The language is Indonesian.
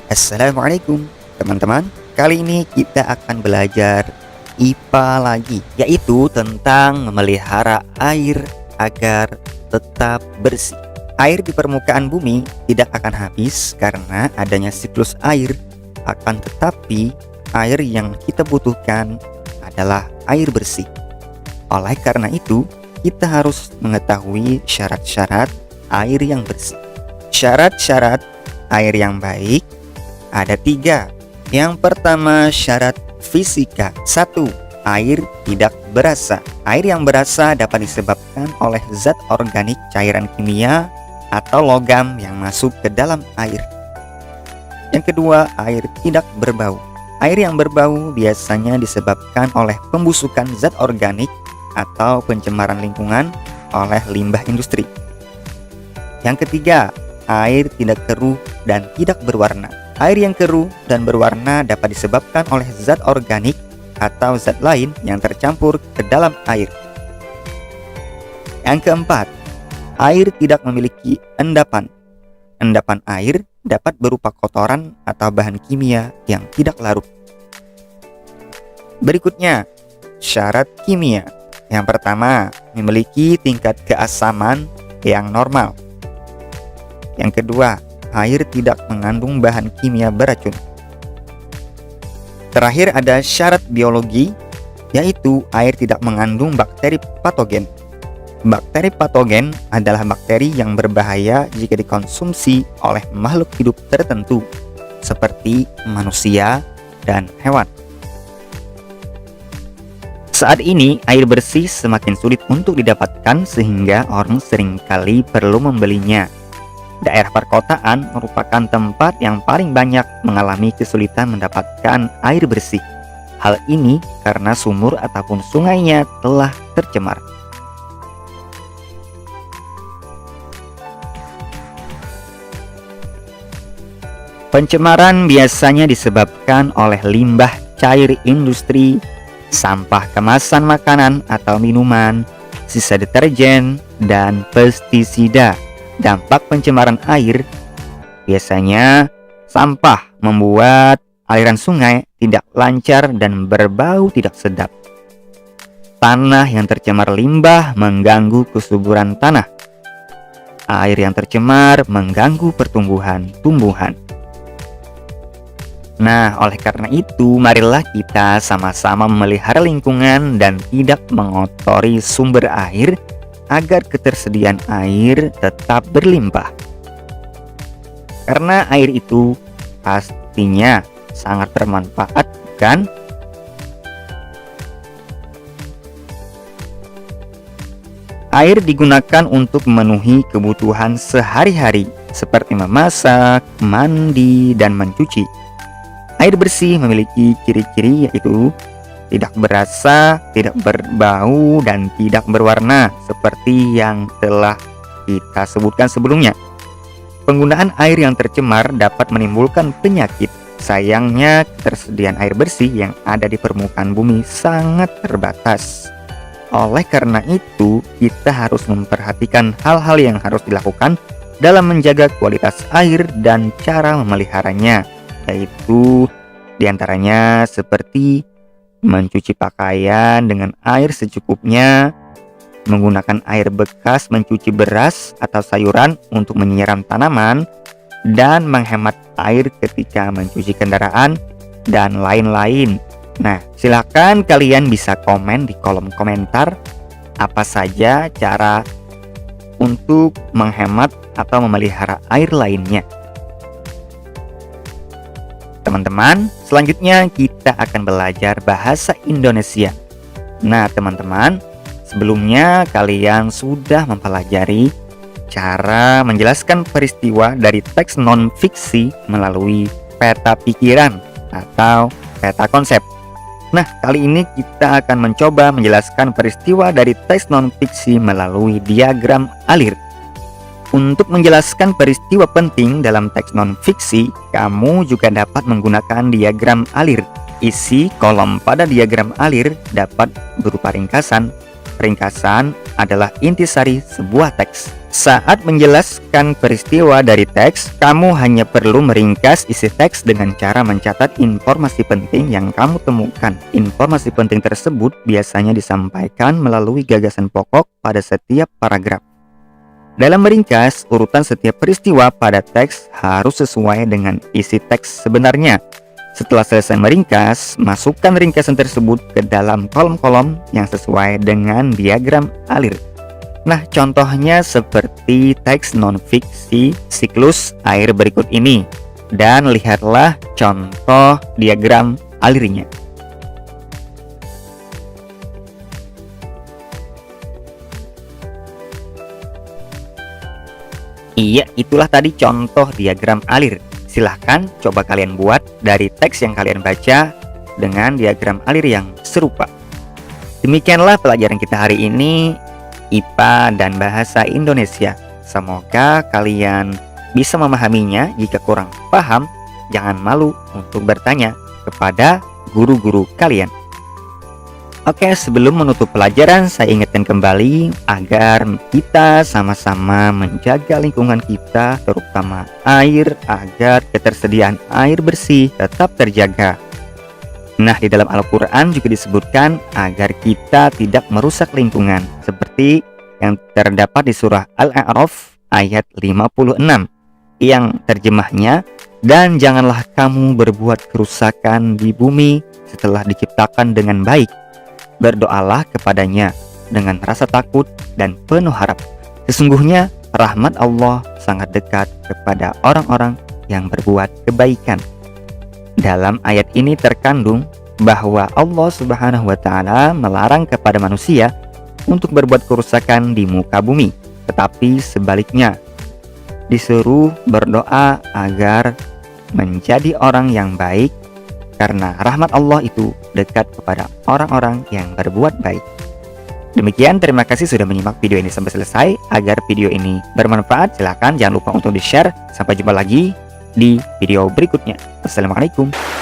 Assalamualaikum teman-teman. Kali ini kita akan belajar IPA lagi, yaitu tentang memelihara air agar tetap bersih. Air di permukaan bumi tidak akan habis karena adanya siklus air. Akan tetapi air yang kita butuhkan adalah air bersih. Oleh karena itu, kita harus mengetahui syarat-syarat air yang bersih. Syarat-syarat air yang baik ada 3. Yang pertama, syarat fisika. 1. Air tidak berasa. Air yang berasa dapat disebabkan oleh zat organik, cairan kimia, atau logam yang masuk ke dalam air. Yang kedua, air tidak berbau. Air yang berbau biasanya disebabkan oleh pembusukan zat organik atau pencemaran lingkungan oleh limbah industri. Yang ketiga, air tidak keruh dan tidak berwarna. Air yang keruh dan berwarna dapat disebabkan oleh zat organik atau zat lain yang tercampur ke dalam air. Yang keempat, air tidak memiliki endapan. Endapan air dapat berupa kotoran atau bahan kimia yang tidak larut. Berikutnya, syarat kimia. Yang pertama, memiliki tingkat keasaman yang normal. Yang kedua, air tidak mengandung bahan kimia beracun. Terakhir ada syarat biologi, yaitu air tidak mengandung bakteri patogen. Bakteri patogen adalah bakteri yang berbahaya jika dikonsumsi oleh makhluk hidup tertentu, seperti manusia dan hewan. Saat ini, air bersih semakin sulit untuk didapatkan sehingga orang seringkali perlu membelinya. Daerah perkotaan merupakan tempat yang paling banyak mengalami kesulitan mendapatkan air bersih. Hal ini karena sumur ataupun sungainya telah tercemar. Pencemaran biasanya disebabkan oleh limbah cair industri, sampah kemasan makanan atau minuman, sisa deterjen, dan pestisida. Dampak pencemaran air biasanya sampah membuat aliran sungai tidak lancar dan berbau tidak sedap. Tanah yang tercemar limbah mengganggu kesuburan tanah. Air yang tercemar mengganggu pertumbuhan tumbuhan. Nah, oleh karena itu, marilah kita sama-sama memelihara lingkungan dan tidak mengotori sumber air agar ketersediaan air tetap berlimpah. Karena air itu pastinya sangat bermanfaat, kan? Air digunakan untuk memenuhi kebutuhan sehari-hari seperti memasak, mandi, dan mencuci. Air bersih memiliki ciri-ciri yaitu tidak berasa, tidak berbau, dan tidak berwarna seperti yang telah kita sebutkan sebelumnya. Penggunaan air yang tercemar dapat menimbulkan penyakit. Sayangnya, ketersediaan air bersih yang ada di permukaan bumi sangat terbatas. Oleh karena itu, kita harus memperhatikan hal-hal yang harus dilakukan dalam menjaga kualitas air dan cara memeliharanya, yaitu diantaranya seperti mencuci pakaian dengan air secukupnya, menggunakan air bekas mencuci beras atau sayuran untuk menyiram tanaman, dan menghemat air ketika mencuci kendaraan, dan lain-lain. Nah, silakan kalian bisa komen di kolom komentar apa saja cara untuk menghemat atau memelihara air lainnya. Teman-teman, selanjutnya kita akan belajar bahasa Indonesia. Nah, teman-teman, sebelumnya kalian sudah mempelajari cara menjelaskan peristiwa dari teks non-fiksi melalui peta pikiran atau peta konsep. Nah, kali ini kita akan mencoba menjelaskan peristiwa dari teks non-fiksi melalui diagram alir. Untuk menjelaskan peristiwa penting dalam teks non-fiksi, kamu juga dapat menggunakan diagram alir. Isi kolom pada diagram alir dapat berupa ringkasan, adalah intisari sebuah teks. Saat menjelaskan peristiwa dari teks, kamu hanya perlu meringkas isi teks dengan cara mencatat informasi penting yang kamu temukan. Informasi penting tersebut biasanya disampaikan melalui gagasan pokok pada setiap paragraf. Dalam meringkas, urutan setiap peristiwa pada teks harus sesuai dengan isi teks sebenarnya. Setelah selesai meringkas, masukkan ringkasan tersebut ke dalam kolom-kolom yang sesuai dengan diagram alir. Nah, contohnya seperti teks non-fiksi siklus air berikut ini. Dan lihatlah contoh diagram alirnya. Iya, itulah tadi contoh diagram alir. Silahkan coba kalian buat dari teks yang kalian baca dengan diagram alir yang serupa. Demikianlah pelajaran kita hari ini, IPA dan Bahasa Indonesia. Semoga kalian bisa memahaminya. Jika kurang paham, jangan malu untuk bertanya kepada guru-guru kalian. Oke, sebelum menutup pelajaran, saya ingatkan kembali agar kita sama-sama menjaga lingkungan kita, terutama air, agar ketersediaan air bersih tetap terjaga. Nah, di dalam Al-Quran juga disebutkan agar kita tidak merusak lingkungan, seperti yang terdapat di surah Al-A'raf ayat 56, yang terjemahnya, "Dan janganlah kamu berbuat kerusakan di bumi setelah diciptakan dengan baik. Berdoalah kepadanya dengan rasa takut dan penuh harap. Sesungguhnya rahmat Allah sangat dekat kepada orang-orang yang berbuat kebaikan." Dalam ayat ini terkandung bahwa Allah Subhanahu wa Ta'ala melarang kepada manusia untuk berbuat kerusakan di muka bumi, tetapi sebaliknya disuruh berdoa agar menjadi orang yang baik, karena rahmat Allah itu dekat kepada orang-orang yang berbuat baik. Demikian, terima kasih sudah menyimak video ini sampai selesai. Agar video ini bermanfaat, silahkan jangan lupa untuk di-share. Sampai jumpa lagi di video berikutnya. Assalamualaikum.